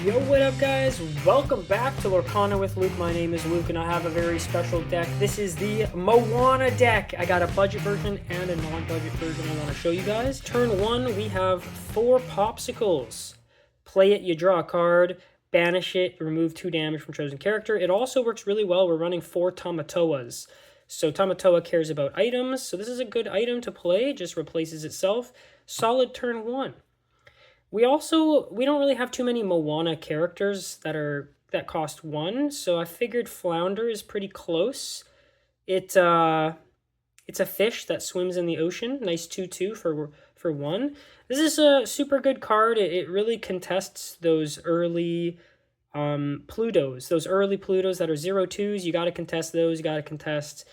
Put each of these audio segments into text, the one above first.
Yo, what up guys? Welcome back to Lorcana with Luke. My name is Luke and I have a very special deck. This is the Moana deck. I got a budget version and a non-budget version I want to show you guys. Turn 1, we have 4 popsicles. Play it, you draw a card, banish it, remove 2 damage from chosen character. It also works really well. We're running 4 Tamatoas. So Tamatoa cares about items, so this is a good item to play, just replaces itself. Solid turn 1. We don't really have too many Moana characters that cost 1, so I figured Flounder is pretty close. It's a fish that swims in the ocean. Nice 2/2 for 1. This is a super good card. It really contests those early Plutos. Those early Plutos that are 0/2s. You got to contest those. You got to contest,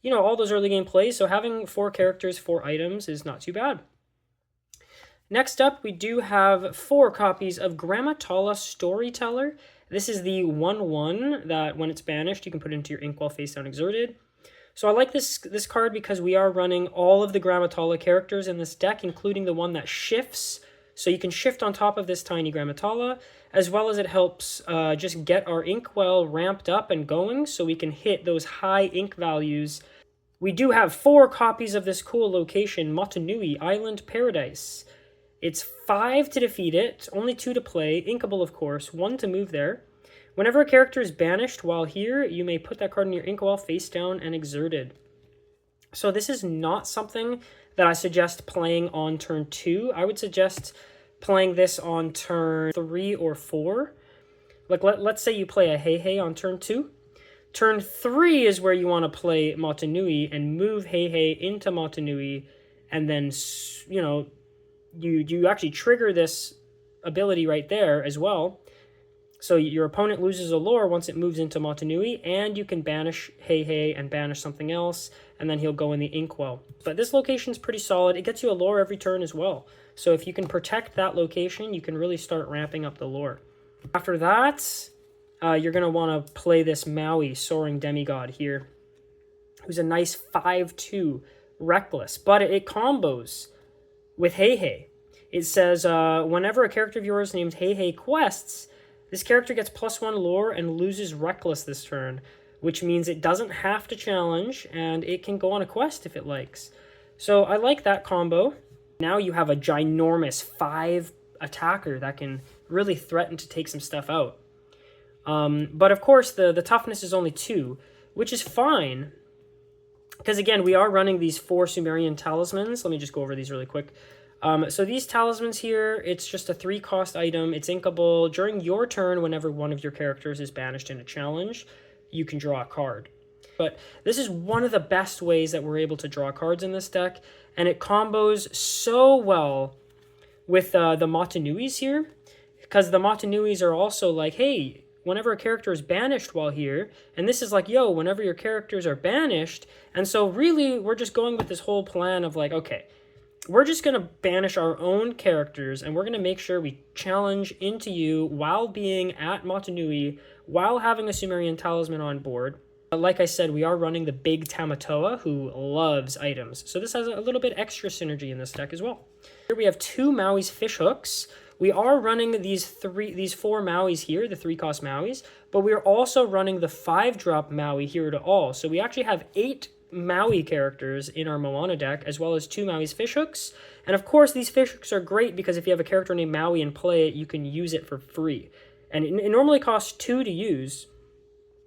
all those early game plays. So having 4 characters, 4 items is not too bad. Next up, we do have 4 copies of Grammatala Storyteller. This is the 1/1 that when it's banished, you can put into your Inkwell face down exerted. So I like this card because we are running all of the Grammatala characters in this deck, including the one that shifts. So you can shift on top of this tiny Grammatala, as well as it helps just get our Inkwell ramped up and going so we can hit those high ink values. We do have 4 copies of this cool location, Motunui Island Paradise. It's 5 to defeat it, only 2 to play, inkable of course, 1 to move there. Whenever a character is banished while here, you may put that card in your Inkwell face down and exerted. So this is not something that I suggest playing on turn 2. I would suggest playing this on turn 3 or 4. Like let's say you play a Hei on turn 2. Turn 3 is where you want to play Motunui and move Hei into Motunui, and then, you actually trigger this ability right there as well. So your opponent loses a lore once it moves into Motunui, and you can banish Hei and banish something else, and then he'll go in the Inkwell. But this location's pretty solid. It gets you a lore every turn as well. So if you can protect that location, you can really start ramping up the lore. After that, you're going to want to play this Maui, Soaring Demigod here, who's a nice 5/2 Reckless, but it combos with Hei. It says, whenever a character of yours named Hei quests, this character gets +1 lore and loses Reckless this turn, which means it doesn't have to challenge, and it can go on a quest if it likes. So I like that combo. Now you have a ginormous 5 attacker that can really threaten to take some stuff out. But of course, the toughness is only 2, which is fine. Because again, we are running these 4 Sumerian talismans. Let me just go over these really quick. So these talismans here, it's just a 3-cost item. It's inkable. During your turn, whenever one of your characters is banished in a challenge, you can draw a card. But this is one of the best ways that we're able to draw cards in this deck, and it combos so well with the Motunuis here, because the Motunuis are also like, hey, whenever a character is banished while here, and this is like, yo, whenever your characters are banished, and so really, we're just going with this whole plan of like, okay, we're just going to banish our own characters, and we're going to make sure we challenge into you while being at Motunui, while having a Sumerian talisman on board. Like I said, we are running the big Tamatoa, who loves items, so this has a little bit extra synergy in this deck as well. Here we have 2 Maui's fish hooks. We are running these 4 Mauis here, the 3-cost Mauis, but we are also running the 5-drop Maui here to all. So we actually have 8 Maui characters in our Moana deck, as well as 2 Maui's fishhooks. And of course, these fishhooks are great because if you have a character named Maui and play it, you can use it for free. And it normally costs 2 to use.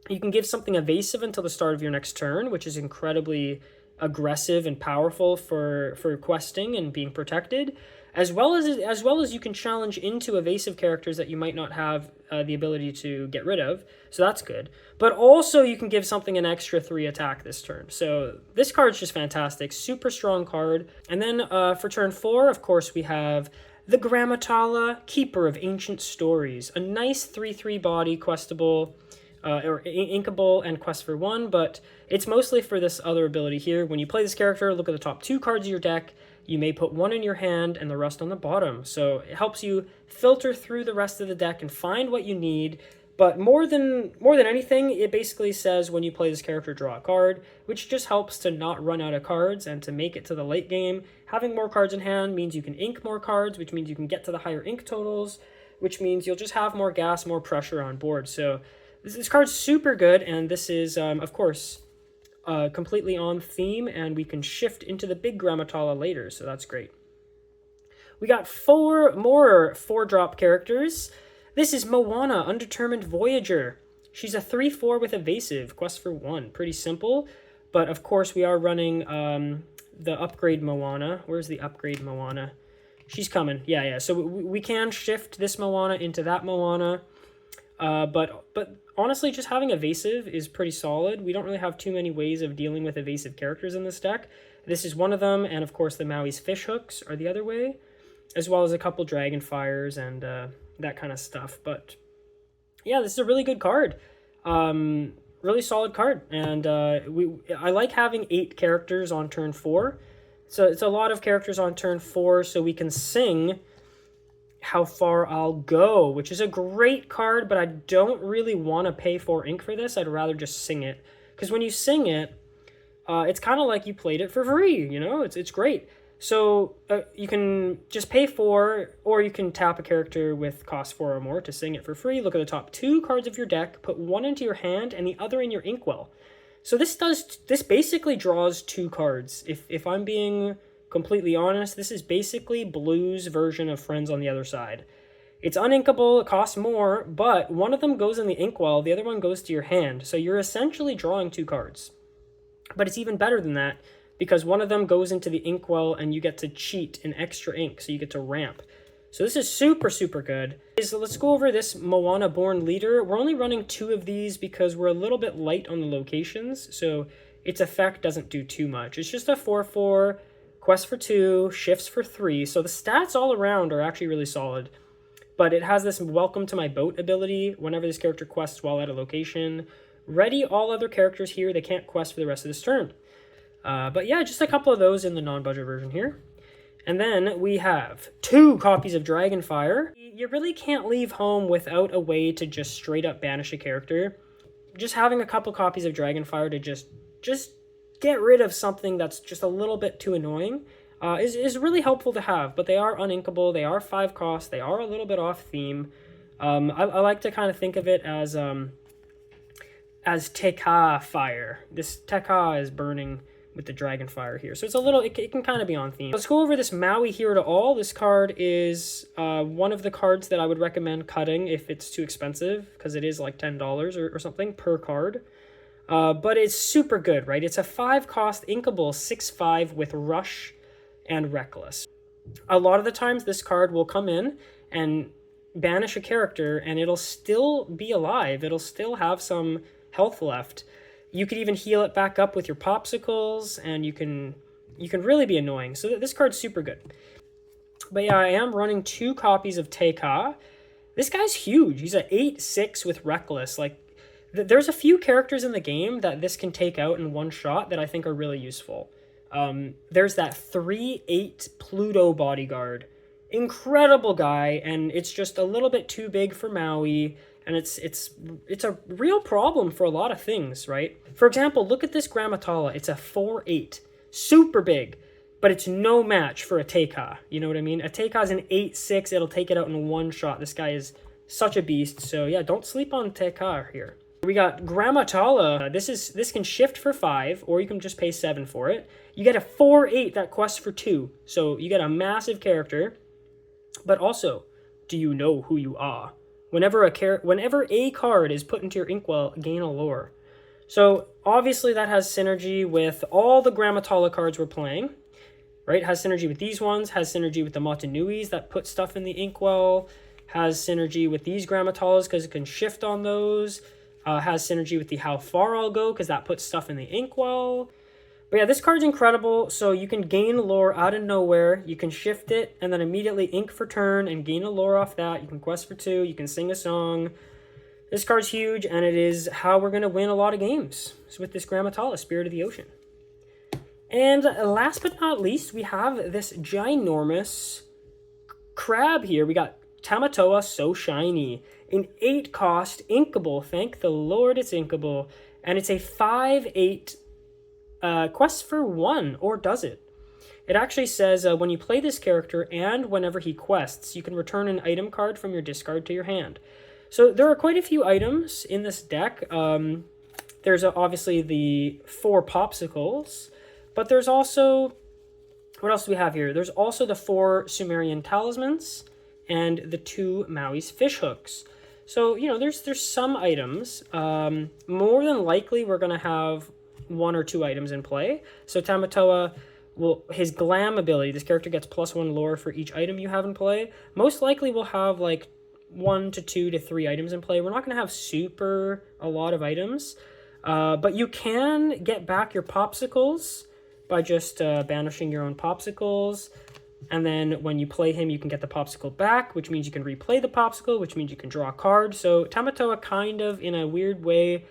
You can give something evasive until the start of your next turn, which is incredibly aggressive and powerful for questing and being protected. As well as you can challenge into evasive characters that you might not have the ability to get rid of, so that's good. But also you can give something an extra 3 attack this turn. So this card's just fantastic, super strong card. And then for turn 4, of course, we have the Grammatala, Keeper of Ancient Stories, a nice 3/3 body questable, or inkable and quest for 1, but it's mostly for this other ability here. When you play this character, look at the top 2 cards of your deck. You may put 1 in your hand and the rest on the bottom. So it helps you filter through the rest of the deck and find what you need. But more than anything, it basically says when you play this character, draw a card, which just helps to not run out of cards and to make it to the late game. Having more cards in hand means you can ink more cards, which means you can get to the higher ink totals. which means you'll just have more gas, more pressure on board. So this card's super good, and this is, of course, completely on theme, and we can shift into the big Grammatala later, so that's great. We got 4 more 4-drop characters. This is Moana, Undetermined Voyager. She's a 3/4 with evasive, quest for 1. Pretty simple, but of course we are running the upgrade Moana. Where's the upgrade Moana? She's coming. Yeah. So we can shift this Moana into that Moana, but honestly, just having evasive is pretty solid. We don't really have too many ways of dealing with evasive characters in this deck. This is one of them, and of course the Maui's fish hooks are the other way, as well as a couple dragon fires and that kind of stuff. But yeah, this is a really good card. Really solid card, and I like having 8 characters on turn 4. So it's a lot of characters on turn 4, so we can sing How Far I'll Go, which is a great card, but I don't really want to pay 4 ink for this. I'd rather just sing it, because when you sing it, it's kind of like you played it for free, you know? It's great. So you can just pay 4, or you can tap a character with cost 4 or more to sing it for free. Look at the top 2 cards of your deck, put 1 into your hand and the other in your inkwell. So this basically draws 2 cards. If I'm being completely honest, this is basically Blue's version of Friends on the Other Side. It's uninkable, it costs more, but one of them goes in the inkwell, the other one goes to your hand. So you're essentially drawing 2 cards. But it's even better than that, because one of them goes into the inkwell and you get to cheat an extra ink, so you get to ramp. So this is super, super good. So let's go over this Moana Born Leader. We're only running 2 of these because we're a little bit light on the locations, so its effect doesn't do too much. It's just a 4/4, quest for 2, shifts for 3, so the stats all around are actually really solid. But it has this Welcome to My Boat ability whenever this character quests while at a location. Ready all other characters here, they can't quest for the rest of this turn. But yeah, just a couple of those in the non-budget version here. And then we have 2 copies of Dragonfire. You really can't leave home without a way to just straight up banish a character. Just having a couple copies of Dragonfire to just get rid of something that's just a little bit too annoying is really helpful to have. But they are uninkable, they are 5 cost, they are a little bit off theme. I like to kind of think of it as Teka Fire. This Teka is burning with the Dragonfire here. So it's a little, it can kind of be on theme. Let's go over this Maui Hero to All. This card is one of the cards that I would recommend cutting if it's too expensive, because it is like $10 or something per card. But it's super good, right? It's a 5 cost inkable 6/5 with Rush and Reckless. A lot of the times this card will come in and banish a character and it'll still be alive. It'll still have some health left. You could even heal it back up with your popsicles, and you can really be annoying. So this card's super good. But yeah, I am running 2 copies of Teka. This guy's huge. He's an 8/6 with Reckless. Like, there's a few characters in the game that this can take out in one shot that I think are really useful. There's that 3/8 Pluto Bodyguard. Incredible guy, and it's just a little bit too big for Maui. And it's a real problem for a lot of things, right? For example, look at this Grammatala. It's a 4/8. Super big, but it's no match for a Teka. You know what I mean? A Teka is an 8/6. It'll take it out in one shot. This guy is such a beast. So yeah, don't sleep on Teka here. We got Grammatala. This can shift for 5, or you can just pay 7 for it. You get a 4/8 that quests for 2. So you get a massive character. But also, do you know who you are? Whenever a card is put into your inkwell, gain a lore. So obviously that has synergy with all the Grammatala cards we're playing, right? Has synergy with these ones, has synergy with the Motunuis that put stuff in the inkwell, has synergy with these Grammatalas because it can shift on those, has synergy with the How Far I'll Go because that puts stuff in the inkwell. But yeah, this card's incredible. So you can gain lore out of nowhere. You can shift it and then immediately ink for turn and gain a lore off that. You can quest for 2. You can sing a song. This card's huge, and it is how we're going to win a lot of games. So with this Grammatala, Spirit of the Ocean. And last but not least, we have this ginormous crab here. We got Tamatoa So Shiny. An 8 cost inkable. Thank the Lord it's inkable. And it's a 5/8 quest for 1, or does it? it actually says when you play this character and whenever he quests, you can return an item card from your discard to your hand. So there are quite a few items in this deck. There's obviously the 4 popsicles, but there's also, what else do we have here? There's also the 4 Sumerian talismans and the 2 Maui's fish hooks. So, you know, there's some items. More than likely, we're going to have 1 or 2 items in play. So Tamatoa, his glam ability, this character gets +1 lore for each item you have in play. Most likely we'll have like 1 to 2 to 3 items in play. We're not going to have a lot of items. But you can get back your popsicles by just banishing your own popsicles. And then when you play him, you can get the popsicle back, which means you can replay the popsicle, which means you can draw a card. So Tamatoa kind of, in a weird way,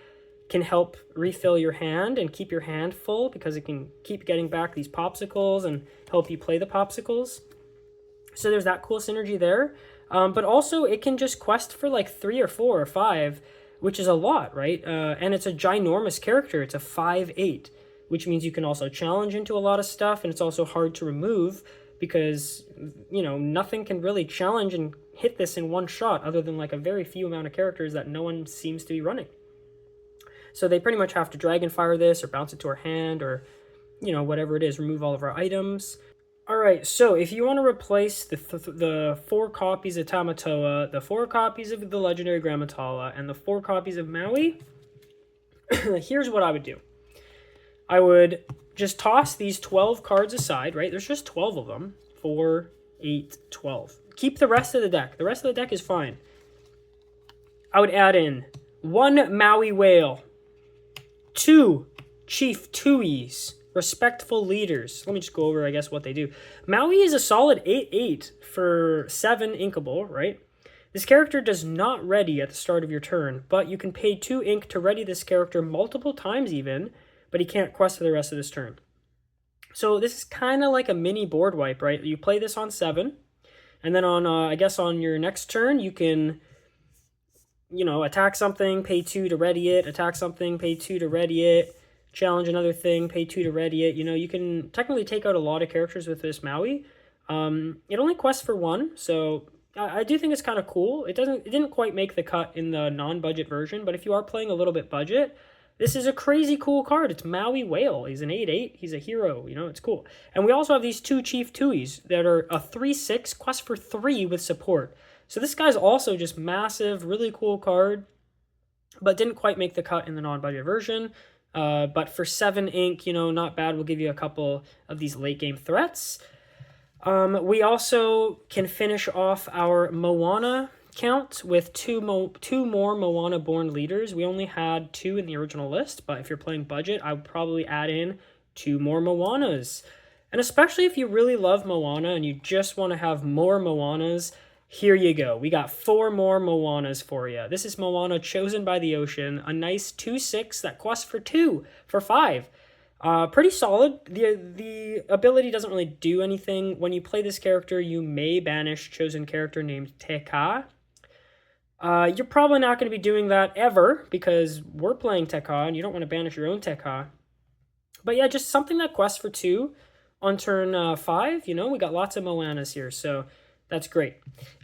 can help refill your hand and keep your hand full because it can keep getting back these popsicles and help you play the popsicles. So there's that cool synergy there. But also it can just quest for like 3 or 4 or 5, which is a lot, right? And it's a ginormous character. It's a 5/8, which means you can also challenge into a lot of stuff, and it's also hard to remove because, you know, nothing can really challenge and hit this in one shot other than like a very few amount of characters that no one seems to be running. So they pretty much have to Dragon Fire this or bounce it to our hand or, you know, whatever it is, remove all of our items. All right, so if you want to replace the 4 copies of Tamatoa, the 4 copies of the legendary Grammatala, and the 4 copies of Maui, here's what I would do. I would just toss these 12 cards aside, right? There's just 12 of them. 4, 8, 12. Keep the rest of the deck. The rest of the deck is fine. I would add in 1 Maui Whale, 2 Chief Tuis, Respectful Leaders. Let me just go over, I guess, what they do. Maui is a solid 8/8 for 7 inkable, right? This character does not ready at the start of your turn, but you can pay 2 ink to ready this character multiple times even, but he can't quest for the rest of this turn. So this is kind of like a mini board wipe, right? You play this on 7, and then on, I guess on your next turn, you can, you know, attack something, pay 2 to ready it, attack something, pay 2 to ready it, challenge another thing, pay 2 to ready it. You know, you can technically take out a lot of characters with this Maui. It only quests for 1, so I do think it's kind of cool. It didn't quite make the cut in the non-budget version, but if you are playing a little bit budget, this is a crazy cool card. It's Maui Whale. He's an 8/8. He's a hero. You know, it's cool. And we also have these 2 Chief Tuis that are a 3/6, quest for 3 with support. So this guy's also just massive, really cool card, but didn't quite make the cut in the non-budget version. But for 7 ink, you know, not bad. We'll give you a couple of these late game threats. We also can finish off our Moana count with two more Moana born leaders. We only had 2 in the original list, but if you're playing budget, I would probably add in 2 more Moanas. And especially if you really love Moana and you just want to have more Moanas, here you go. We got 4 more Moanas for you. This is Moana Chosen by the Ocean, a nice 2/6 that quests for 2 for 5. Pretty solid. The ability doesn't really do anything. When you play this character, you may banish chosen character named Teka. You're probably not going to be doing that ever because we're playing Teka and you don't want to banish your own Teka. But yeah, just something that quests for 2 on turn 5. You know, we got lots of Moanas here, so that's great.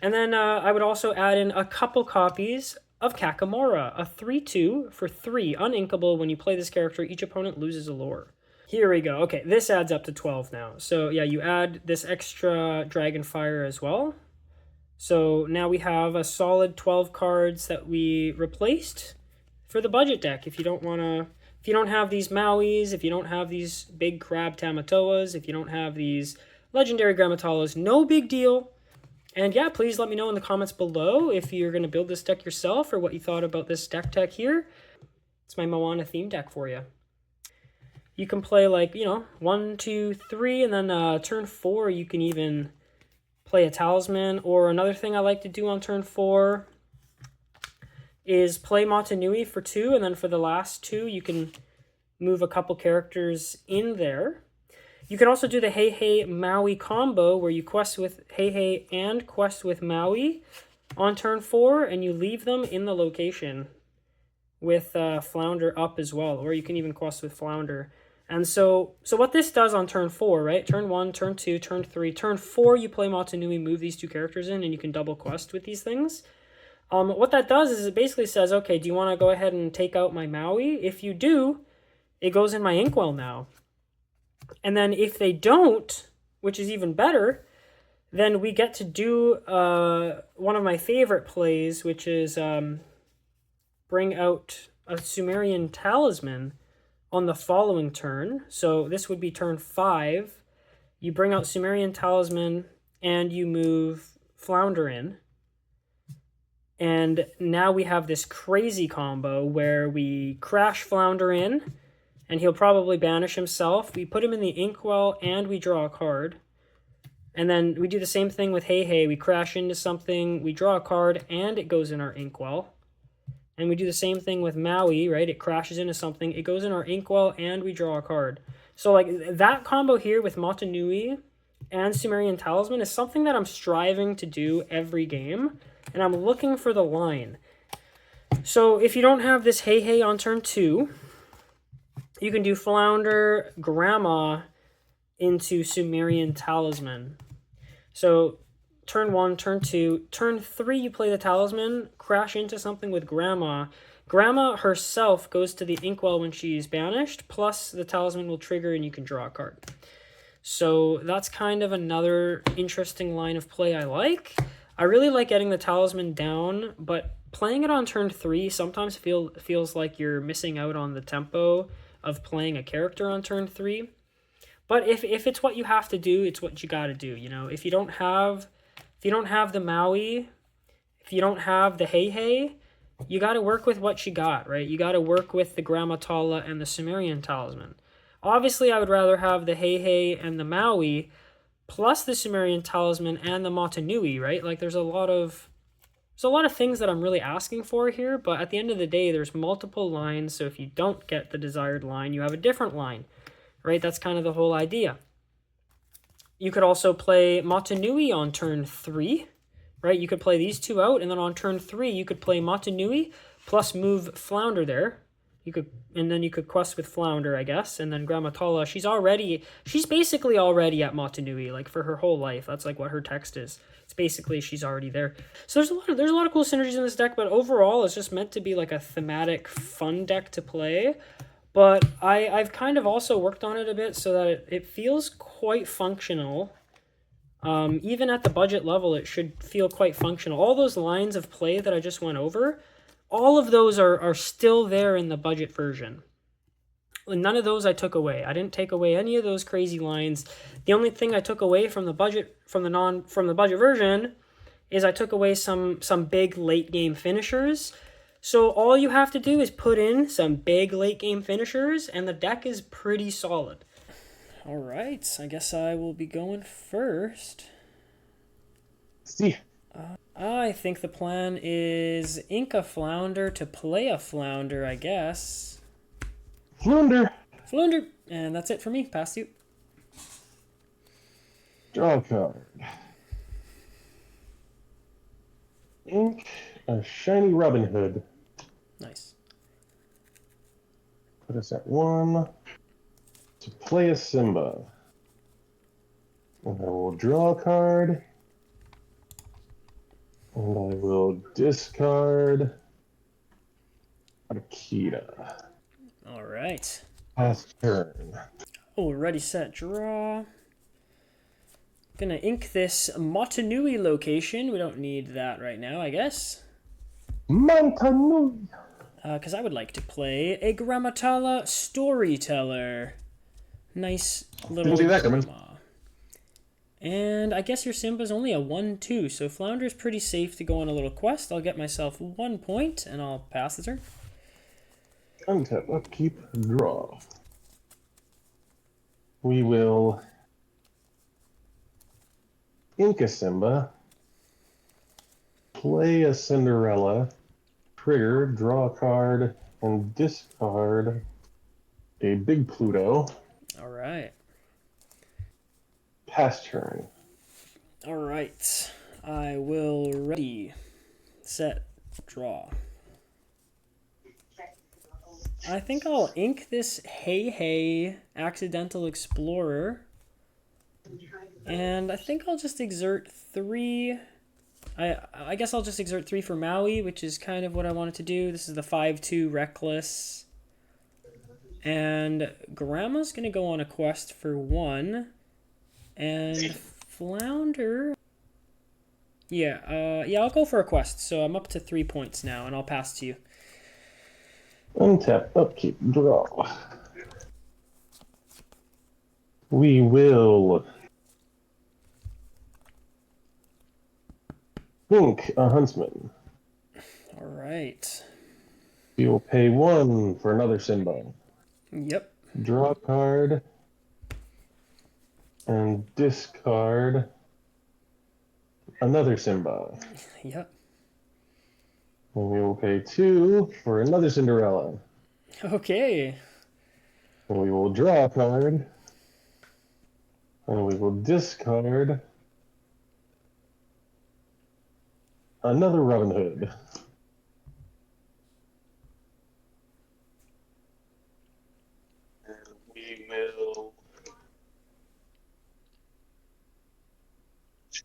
And then I would also add in a couple copies of Kakamora, a 3/2 for 3, uninkable. When you play this character, each opponent loses a lore. Here we go. Okay, this adds up to 12 now. So yeah, you add this extra Dragon Fire as well. So now we have a solid 12 cards that we replaced for the budget deck. If you don't have these Mauis, if you don't have these big crab Tamatoas, if you don't have these legendary Grammatalas, no big deal. And yeah, please let me know in the comments below if you're going to build this deck yourself or what you thought about this deck tech here. It's my Moana theme deck for you. You can play like, you know, 1, 2, 3, and then turn 4 you can even play a talisman. Or another thing I like to do on turn 4 is play Motunui for 2, and then for the last 2 you can move a couple characters in there. You can also do the Hey Hey Maui combo where you quest with Hey Hey and quest with Maui on turn 4, and you leave them in the location with Flounder up as well, or you can even quest with Flounder. And so what this does on turn 4, right? Turn 1, turn 2, turn 3, turn 4, you play Motunui, move these 2 characters in, and you can double quest with these things. What that does is it basically says, okay, do you want to go ahead and take out my Maui? If you do, it goes in my Inkwell now. And then if they don't, which is even better, then we get to do one of my favorite plays, which is bring out a Sumerian talisman on the following turn. So this would be turn 5. You bring out Sumerian talisman and you move Flounder in. And now we have this crazy combo where we crash Flounder in, and he'll probably banish himself. We put him in the Inkwell, and we draw a card. And then we do the same thing with Hey Hey. We crash into something, we draw a card, and it goes in our Inkwell. And we do the same thing with Maui, right? It crashes into something, it goes in our Inkwell, and we draw a card. So like that combo here with Motunui and Sumerian Talisman is something that I'm striving to do every game. And I'm looking for the line. So if you don't have this Hey Hey on turn 2, you can do Flounder, Grandma into Sumerian Talisman. So turn 1, turn 2, turn 3 you play the Talisman, crash into something with Grandma. Grandma herself goes to the Inkwell when she's banished, plus the Talisman will trigger and you can draw a card. So that's kind of another interesting line of play I like. I really like getting the Talisman down, but playing it on turn 3 sometimes feels like you're missing out on the tempo of playing a character on turn 3. But if it's what you have to do, it's what you got to do. You know, if you don't have the Maui, if you don't have the Hey Hey, you got to work with what you got, right? You got to work with the Grammatala and the Sumerian Talisman. Obviously, I would rather have the Hey Hey and the Maui, plus the Sumerian Talisman and the Motunui, right? Like there's a lot of things that I'm really asking for here, but at the end of the day, there's multiple lines, so if you don't get the desired line, you have a different line, right? That's kind of the whole idea. You could also play Motunui on turn 3, right? You could play these 2 out, and then on turn 3, you could play Motunui plus move Flounder there. And then you could quest with Flounder, I guess, and then Grammatala, she's basically already at Motunui, like for her whole life. That's like what her text is. It's basically she's already there. So there's a lot of cool synergies in this deck, but overall it's just meant to be like a thematic fun deck to play. But I've kind of also worked on it a bit so that it feels quite functional. Even at the budget level, it should feel quite functional. All those lines of play that I just went over, all of those are still there in the budget version. None of those I took away. I didn't take away any of those crazy lines. The only thing I took away from the budget version is I took away some big late game finishers. So all you have to do is put in some big late game finishers and the deck is pretty solid. All right, I guess I will be going first. See. I think the plan is ink a Flounder to play a Flounder, I guess. Flounder. And that's it for me. Pass you. Draw a card. Ink a shiny Robin Hood. Nice. Put us at 1 to play a Simba. And I will draw a card. And I will discard Akita. All right. Pass turn. Oh, ready, set, draw. Gonna ink this Motunui location. We don't need that right now, I guess. Motunui. Because I would like to play a Grammatala Storyteller. Nice little Didn't see that coming. And I guess your Simba's only a 1/2, so Flounder's pretty safe to go on a little quest. I'll get myself 1 point, and I'll pass the turn. Untap, upkeep, draw. We will ink a Simba, play a Cinderella, trigger, draw a card, and discard a big Pluto. All right. Pass turn. All right. I will ready, set, draw. I think I'll ink this Hey Hey Accidental Explorer. And I think I'll just exert 3. I guess I'll just exert 3 for Maui, which is kind of what I wanted to do. This is the 5/2 Reckless. And Grandma's going to go on a quest for 1. And Flounder... Yeah, I'll go for a quest. So I'm up to 3 points now, and I'll pass to you. Untap, upkeep, draw. We will ink a huntsman. All right. We will pay 1 for another Simba. Yep. Draw a card and discard another Simba. Yep. And we will pay 2 for another Cinderella. Okay. And we will draw a card. And we will discard another Robin Hood. And we will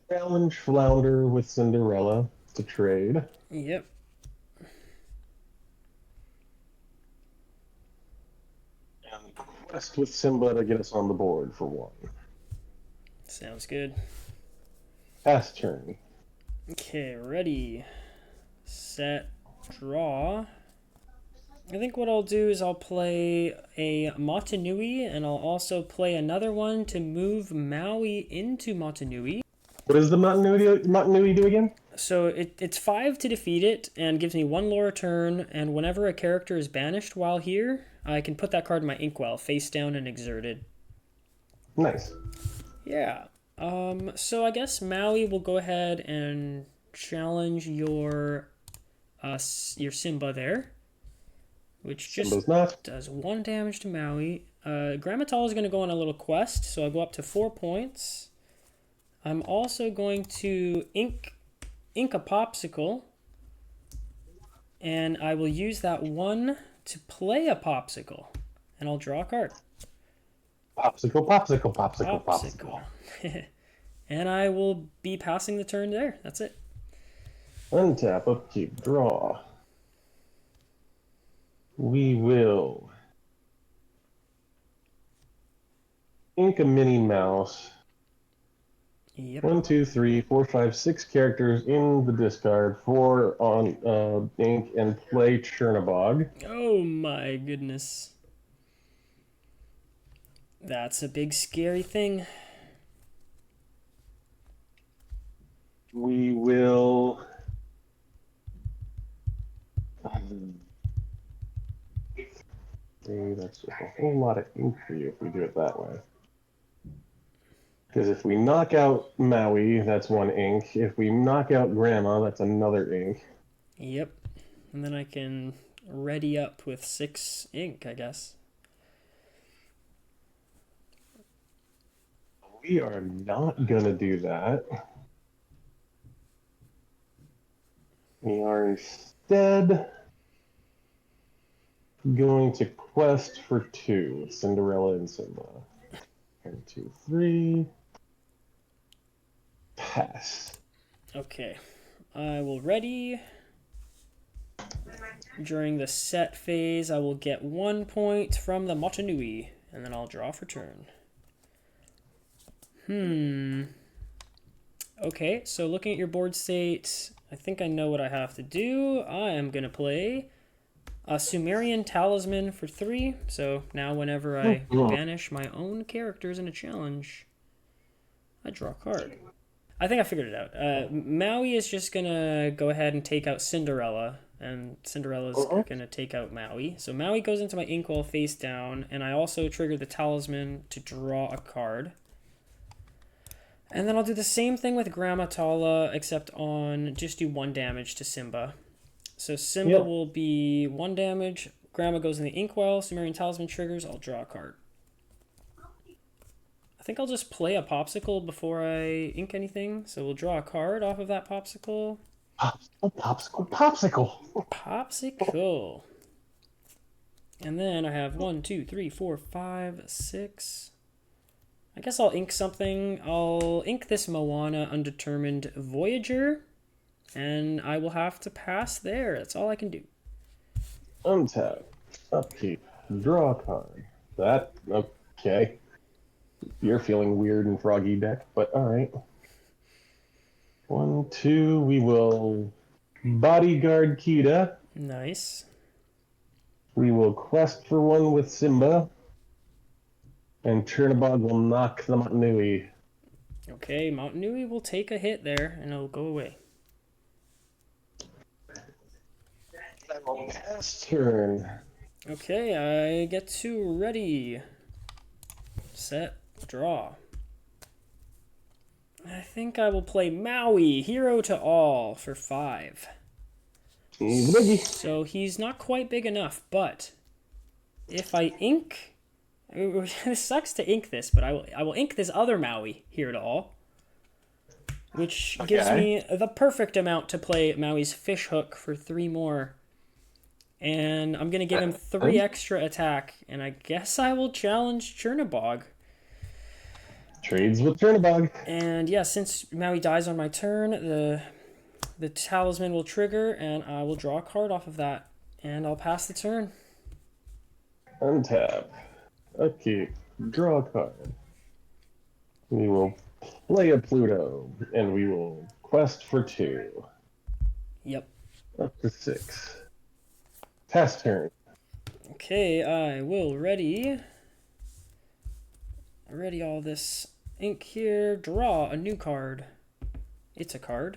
challenge Flounder with Cinderella to trade. Yep. And quest with Simba to get us on the board for 1. Sounds good. Pass turn. Okay, ready, set, draw. I think what I'll do is I'll play a Motunui, and I'll also play another one to move Maui into Motunui. What does the Motunui do again? So it's 5 to defeat it, and gives me 1 lore a turn, and whenever a character is banished while here, I can put that card in my inkwell, face down and exerted. Nice. Yeah. So I guess Maui will go ahead and challenge your Simba there, which just Simba's not. does 1 damage to Maui. Grammatol is going to go on a little quest, so I'll go up to 4 points. I'm also going to ink a popsicle, and I will use that 1 to play a popsicle, and I'll draw a card. Popsicle, popsicle, popsicle, popsicle. And I will be passing the turn there. That's it. Untap, upkeep, draw. We will ink a Minnie Mouse. Yep. 1, 2, 3, 4, 5, 6 characters in the discard, 4 on ink, and play Chernabog. Oh my goodness. That's a big scary thing. We will that's just a whole lot of ink for you if we do it that way. Because if we knock out Maui, that's 1 ink. If we knock out Grandma, that's another ink. Yep. And then I can ready up with 6 ink, I guess. We are not going to do that. We are instead going to quest for 2 with Cinderella and Simba. 1, 2, 3. Pass. Okay. I will ready. During the set phase, I will get 1 point from the Motunui, and then I'll draw for turn. Okay, so looking at your board state, I think I know what I have to do. I am going to play a Sumerian Talisman for 3. So now whenever I banish my own characters in a challenge, I draw a card. I think I figured it out. Maui is just going to go ahead and take out Cinderella, and Cinderella's going to take out Maui. So Maui goes into my inkwell face down, and I also trigger the talisman to draw a card. And then I'll do the same thing with Grammatala, except on just do 1 damage to Simba. So Simba will be 1 damage. Grandma goes in the inkwell. Sumerian Talisman triggers. I'll draw a card. I think I'll just play a popsicle before I ink anything. So we'll draw a card off of that popsicle. Popsicle, popsicle, popsicle. Popsicle. And then I have 1, 2, 3, 4, 5, 6. I guess I'll ink something. I'll ink this Moana Undetermined Voyager, and I will have to pass there. That's all I can do. Untap. Upkeep. Draw a card. That, okay. You're feeling weird and froggy deck, but alright. 1, 2, we will bodyguard Kita. Nice. We will quest for one with Simba. And Chernabog will knock the Motunui. Okay, Mountain Nui will take a hit there, and it'll go away. Pass turn. Okay, I get to ready. Set, draw. I think I will play Maui, Hero to All, for 5. He's biggie. So he's not quite big enough, but if I ink... This sucks to ink this, but I will ink this other Maui, Hero to All, which gives me the perfect amount to play Maui's Fish Hook for 3 more. And I'm going to give him 3 extra attack, and I guess I will challenge Chernabog. Trades with Chernabog. And yeah, since Maui dies on my turn, the talisman will trigger, and I will draw a card off of that, and I'll pass the turn. Untap. Upkeep. Draw a card. We will play a Pluto, and we will quest for 2. Yep. Up to 6. Pass turn. Okay, I will ready all this ink here. Draw a new card. It's a card.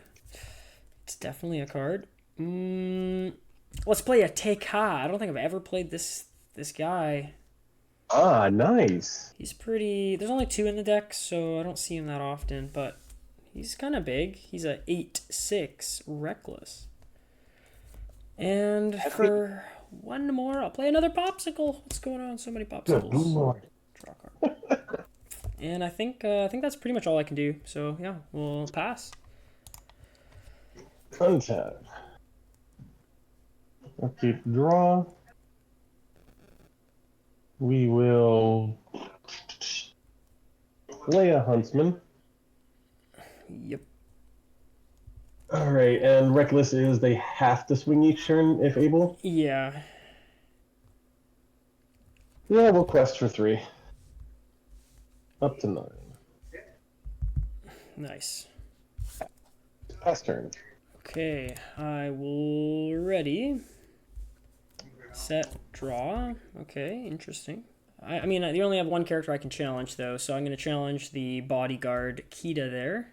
It's definitely a card. Let's play a Teika. I don't think I've ever played this guy. Ah, nice. He's pretty... There's only 2 in the deck, so I don't see him that often, but he's kind of big. He's a 8/6 Reckless. And for 1 more, I'll play another Popsicle. What's going on? So many Popsicles. Good Lord. Draw a card. And I think that's pretty much all I can do. So yeah, we'll pass. Untap. Upkeep. Draw. We will play a Huntsman. Yep. Alright, and Reckless is they have to swing each turn if able? Yeah. Yeah, we'll quest for 3. Up to 9. Nice. Pass turn. Okay, I will ready. Set, draw. Okay, interesting. I mean, you only have 1 character I can challenge, though, so I'm going to challenge the bodyguard Kita there.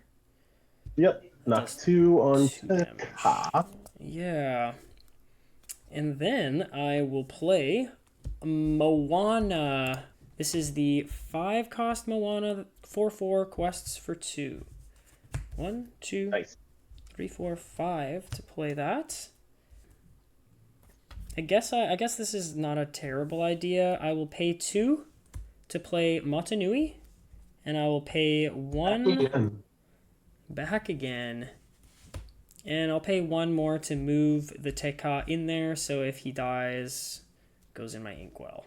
Yep. Knock 2 on 2 Ha. Yeah. And then I will play Moana. This is the 5-cost Moana, 4/4 quests for 2. 1, 2, Nice. 3, 4, 5 to play that. I guess this is not a terrible idea. I will pay 2 to play Motunui, and I will pay 1 back again. And I'll pay 1 more to move the Teika in there, so if he dies, goes in my inkwell.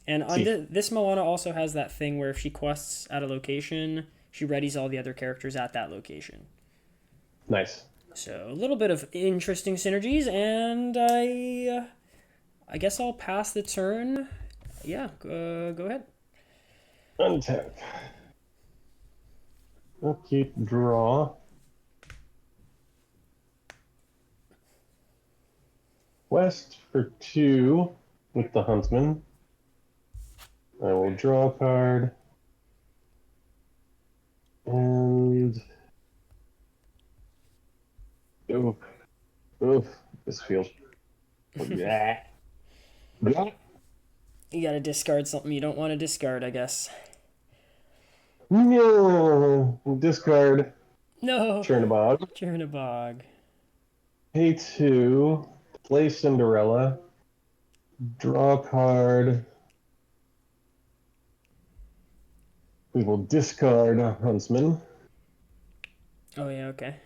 And this Moana also has that thing where if she quests at a location, she readies all the other characters at that location. Nice. So a little bit of interesting synergies, and I guess I'll pass the turn. Yeah, go ahead. Untap. Upkeep. Draw. Quest for 2 with the Huntsman. I will draw a card. And... Oof, this feels... Yeah. You gotta discard something you don't want to discard, I guess. No. Discard. No. Chernabog. Chernabog. Pay 2. Play Cinderella. Draw a card. We will discard a Huntsman. Oh yeah, okay.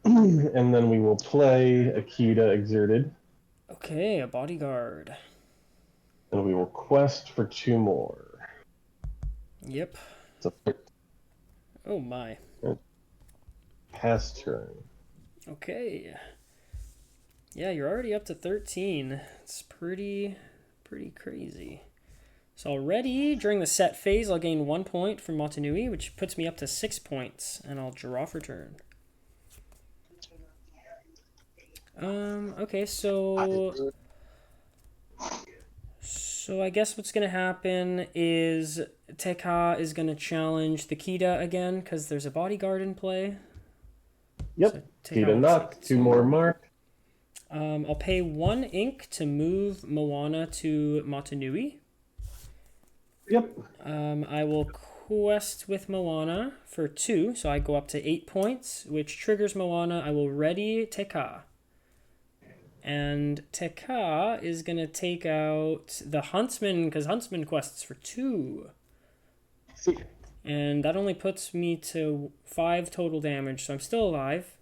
And then we will play Akita Exerted. Okay, a bodyguard. And we will quest for 2 more. Yep. It's a Oh my. pass turn. Okay. Yeah, you're already up to 13. It's pretty crazy. So already during the set phase, I'll gain 1 point from Motunui, which puts me up to 6 points, and I'll draw for turn. Okay, so I guess what's gonna happen is Teka is gonna challenge the Kita again because there's a bodyguard in play. Yep. So Kita knocked. 2 more marked. I'll pay 1 ink to move Moana to Motunui. Yep. I will quest with Moana for 2, so I go up to 8 points, which triggers Moana. I will ready Teka. And Teka is going to take out the Huntsman, because Huntsman quests for 2. See. And that only puts me to 5 total damage, so I'm still alive.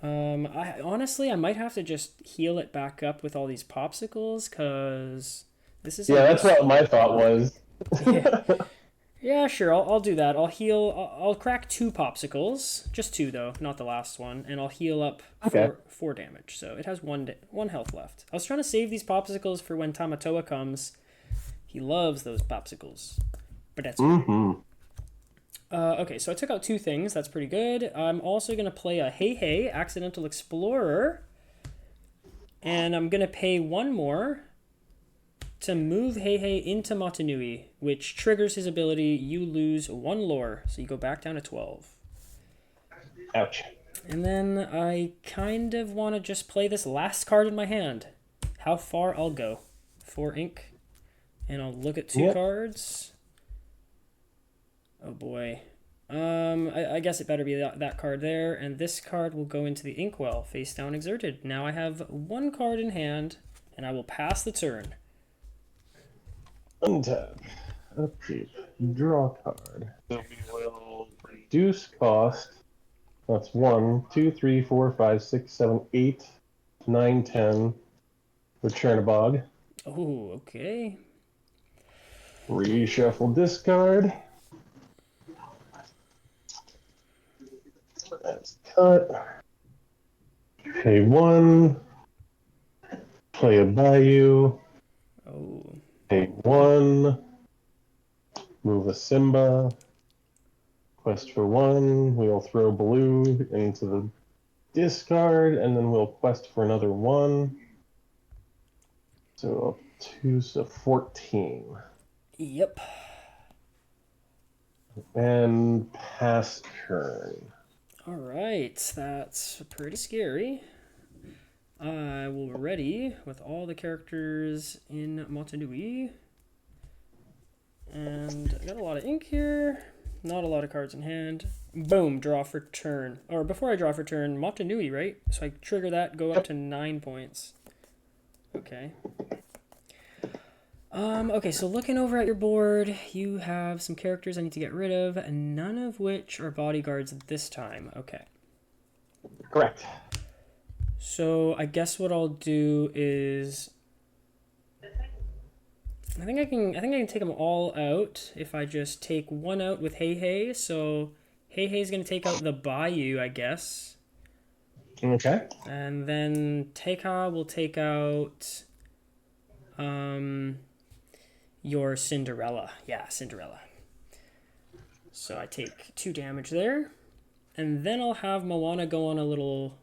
I might have to just heal it back up with all these popsicles, because this is... Yeah, that's what my thought was. Yeah. Yeah, sure. I'll do that. I'll heal. I'll crack 2 popsicles, just 2 though, not the last one, and I'll heal up four damage. So it has 1 health left. I was trying to save these popsicles for when Tamatoa comes. He loves those popsicles, but that's okay. So I took out 2 things. That's pretty good. I'm also gonna play a Hey Hey Accidental Explorer, and I'm gonna pay 1 more to move Hey Hey into Motunui, which triggers his ability. You lose 1 lore, so you go back down to 12. Ouch. And then I kind of want to just play this last card in my hand. How far I'll go. 4 ink. And I'll look at 2 cards. Oh boy. I guess it better be that card there. And this card will go into the inkwell, face down exerted. Now I have 1 card in hand, and I will pass the turn. Untap. Upkeep. Draw card. So we will reduce cost. That's 1, 2, 3, 4, 5, 6, 7, 8, 9, 10. Return a bog. Oh, okay. Reshuffle discard. That's cut. Pay 1. Play a Bayou. Oh. Pay 1. Move a Simba. Quest for 1. We'll throw blue into the discard, and then we'll quest for another 1. So 2, so 14. Yep. And pass turn. All right, that's pretty scary. I will ready with all the characters in Motunui. And I got a lot of ink here. Not a lot of cards in hand. Boom, draw for turn. Or before I draw for turn, Motunui, right? So I trigger that, go up to 9 points. Okay. Okay, so looking over at your board, you have some characters I need to get rid of, none of which are bodyguards this time. Okay. Correct. So I guess what I'll do is I think I can take them all out if I just take 1 out with Hey Hey. So Hey Hey's gonna take out the Bayou, I guess. Okay. And then Teka will take out your Cinderella. Yeah, Cinderella. So I take 2 damage there. And then I'll have Moana go on a little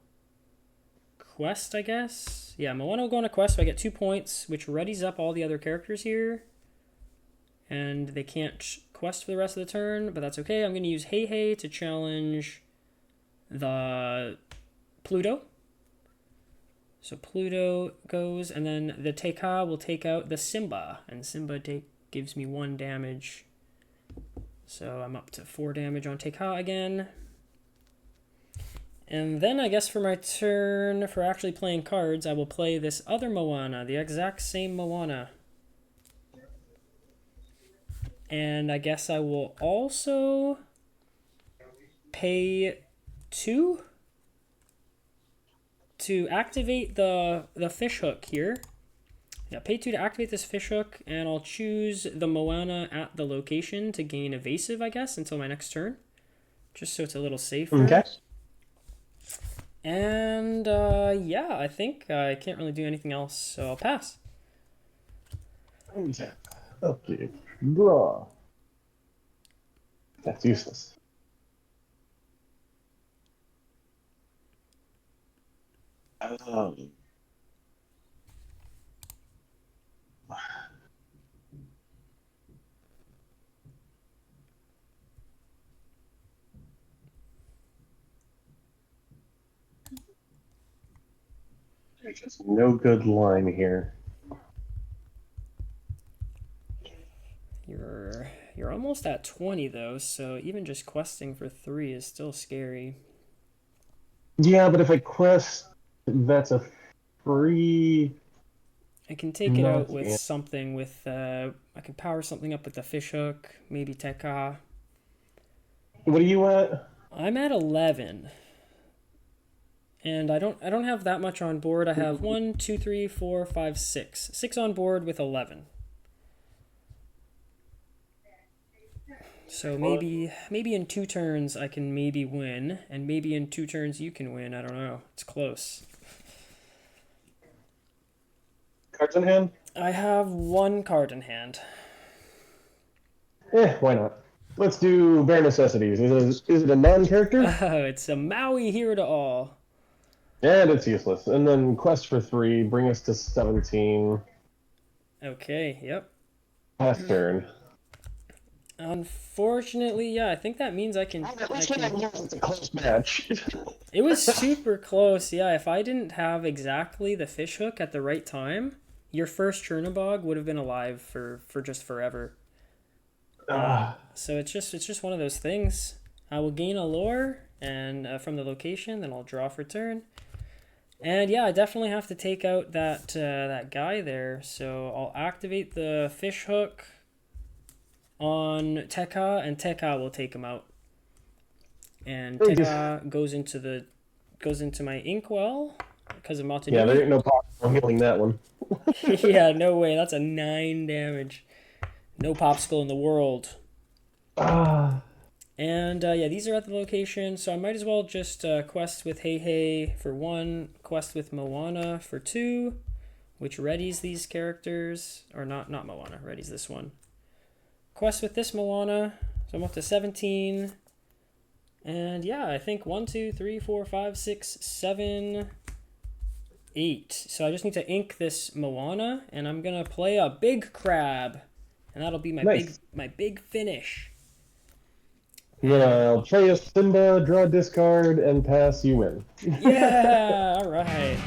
quest, I guess. Yeah, Moana will go on a quest, so I get 2 points, which readies up all the other characters here. And they can't quest for the rest of the turn, but that's okay. I'm going to use Hey Hey to challenge the Pluto. So Pluto goes, and then the Teka will take out the Simba, and Simba gives me 1 damage. So I'm up to 4 damage on Teka again. And then I guess for my turn, for actually playing cards, I will play this other Moana, the exact same Moana. And I guess I will also pay 2 to activate the fish hook here. Yeah, pay 2 to activate this fishhook, and I'll choose the Moana at the location to gain evasive, I guess, until my next turn. Just so it's a little safer. Okay. And yeah, I think I can't really do anything else, so I'll pass. Okay. Draw. That's useless. There's just no good line here. You're almost at 20 though, so even just questing for 3 is still scary. Yeah, but if I quest, that's a free. I can take it out with something with I can power something up with the fishhook, maybe Tekka. What are you at? I'm at 11. And I don't have that much on board. I have 1, 2, 3, 4, 5, 6. 6 on board with 11. So maybe in 2 turns I can maybe win, and maybe in 2 turns you can win. I don't know. It's close. Cards in hand? I have 1 card in hand. Why not? Let's do bare necessities. Is it a non-character? It's a Maui here to all. And it's useless. And then quest for 3, bring us to 17. Okay, yep. Pass turn. Unfortunately, yeah, I think that means I can. It's a close match. It was super close, yeah. If I didn't have exactly the fishhook at the right time, your first Chernobog would have been alive for just forever. So it's just one of those things. I will gain a lore and from the location, then I'll draw for turn. And yeah, I definitely have to take out that guy there. So I'll activate the fishhook on Tekka, and Tekka will take him out. And Tekka goes into my inkwell because of Motunui. Yeah, there ain't no problem healing that one. Yeah, no way. That's a 9 damage. No popsicle in the world. And yeah, these are at the location, so I might as well just quest with Hey Hey for 1, quest with Moana for 2, which readies these characters, or not Moana, readies this one. Quest with this Moana, so I'm up to 17. And yeah, I think 1, 2, 3, 4, 5, 6, 7, 8. So I just need to ink this Moana, and I'm gonna play a big crab, and that'll be my big finish. I'll play a Simba, draw a discard, and pass. You win. Yeah, all right.